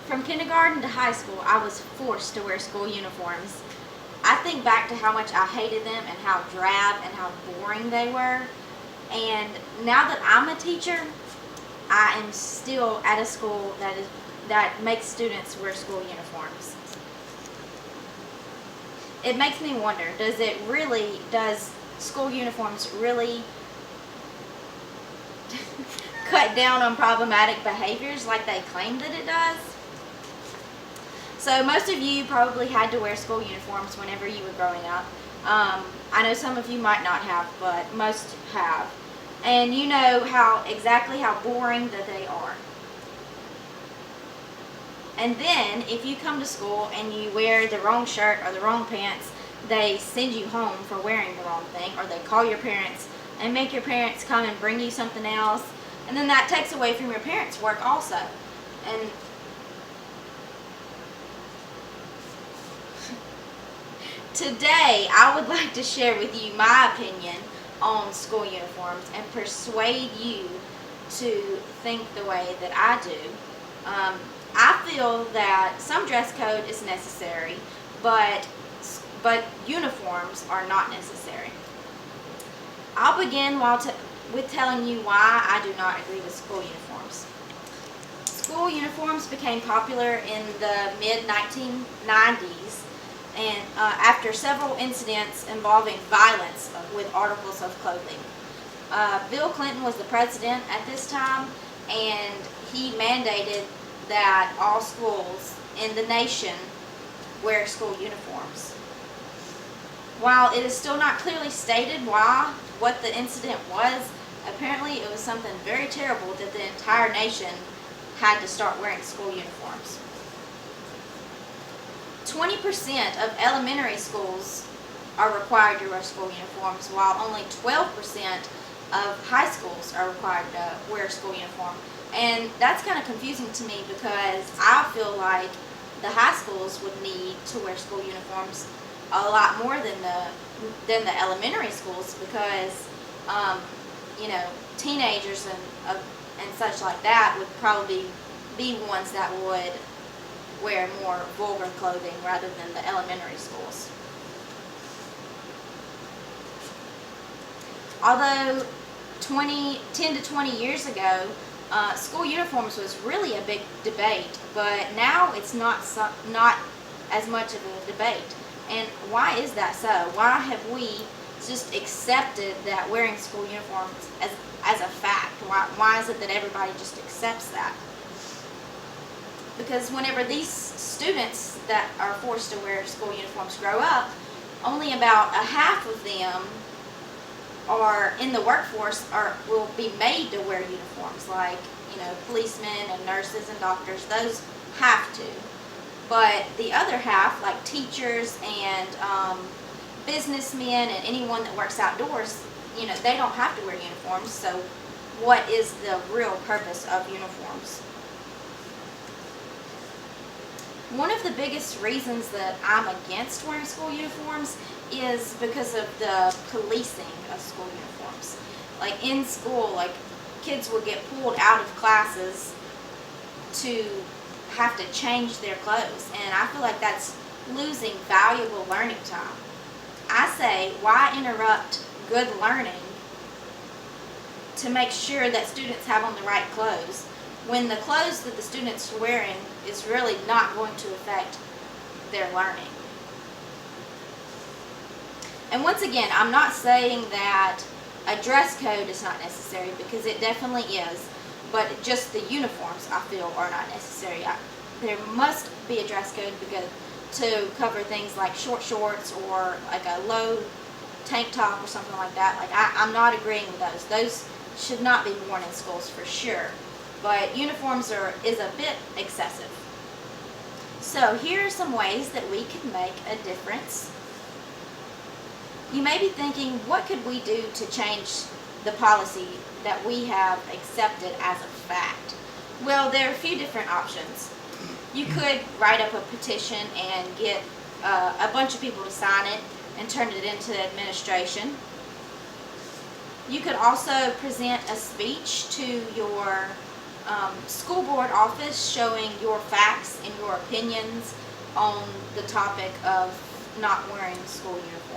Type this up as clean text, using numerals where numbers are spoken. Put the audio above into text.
From kindergarten to high school, I was forced to wear school uniforms. I think back to how much I hated them and how drab and how boring they were. And now that I'm a teacher, I am still at a school that makes students wear school uniforms. It makes me wonder, does school uniforms really cut down on problematic behaviors like they claim that it does? So most of you probably had to wear school uniforms whenever you were growing up. I know some of you might not have, but most have. And you know exactly how boring that they are. And then if you come to school and you wear the wrong shirt or the wrong pants, they send you home for wearing the wrong thing, or they call your parents and make your parents come and bring you something else. And then that takes away from your parents' work also. And today, I would like to share with you my opinion on school uniforms and persuade you to think the way that I do. I feel that some dress code is necessary, but uniforms are not necessary. I'll begin with telling you why I do not agree with school uniforms. School uniforms became popular in the mid-1990s and after several incidents involving violence with articles of clothing. Bill Clinton was the president at this time, and he mandated that all schools in the nation wear school uniforms. While it is still not clearly stated what the incident was, apparently it was something very terrible that the entire nation had to start wearing school uniforms. 20% of elementary schools are required to wear school uniforms, while only 12% of high schools are required to wear a school uniform. And that's kind of confusing to me because I feel like the high schools would need to wear school uniforms a lot more than the elementary schools because, teenagers and such like that would probably be ones that would wear more vulgar clothing rather than the elementary schools. Although 10 to 20 years ago, school uniforms was really a big debate, but now it's not as much of a debate. And why is that so? Why have we just accepted that wearing school uniforms as a fact? Why is it that everybody just accepts that? Because whenever these students that are forced to wear school uniforms grow up, only about a half of them are in the workforce will be made to wear uniforms, like policemen and nurses and doctors. Those have to, but the other half, like teachers and businessmen and anyone that works outdoors, they don't have to wear uniforms. So what is the real purpose of uniforms? One of the biggest reasons that I'm against wearing school uniforms is because of the policing of school uniforms. Like in school, kids would get pulled out of classes to have to change their clothes, and I feel like that's losing valuable learning time. I say, why interrupt good learning to make sure that students have on the right clothes when the clothes that the students are wearing is really not going to affect their learning? And once again, I'm not saying that a dress code is not necessary, because it definitely is, but just the uniforms I feel are not necessary. There must be a dress code to cover things like short shorts or like a low tank top or something like that. I'm not agreeing with those. Those should not be worn in schools for sure. But uniforms is a bit excessive. So here are some ways that we can make a difference. You may be thinking, what could we do to change the policy that we have accepted as a fact? Well, there are a few different options. You could write up a petition and get a bunch of people to sign it and turn it into administration. You could also present a speech to your school board office showing your facts and your opinions on the topic of not wearing school uniform.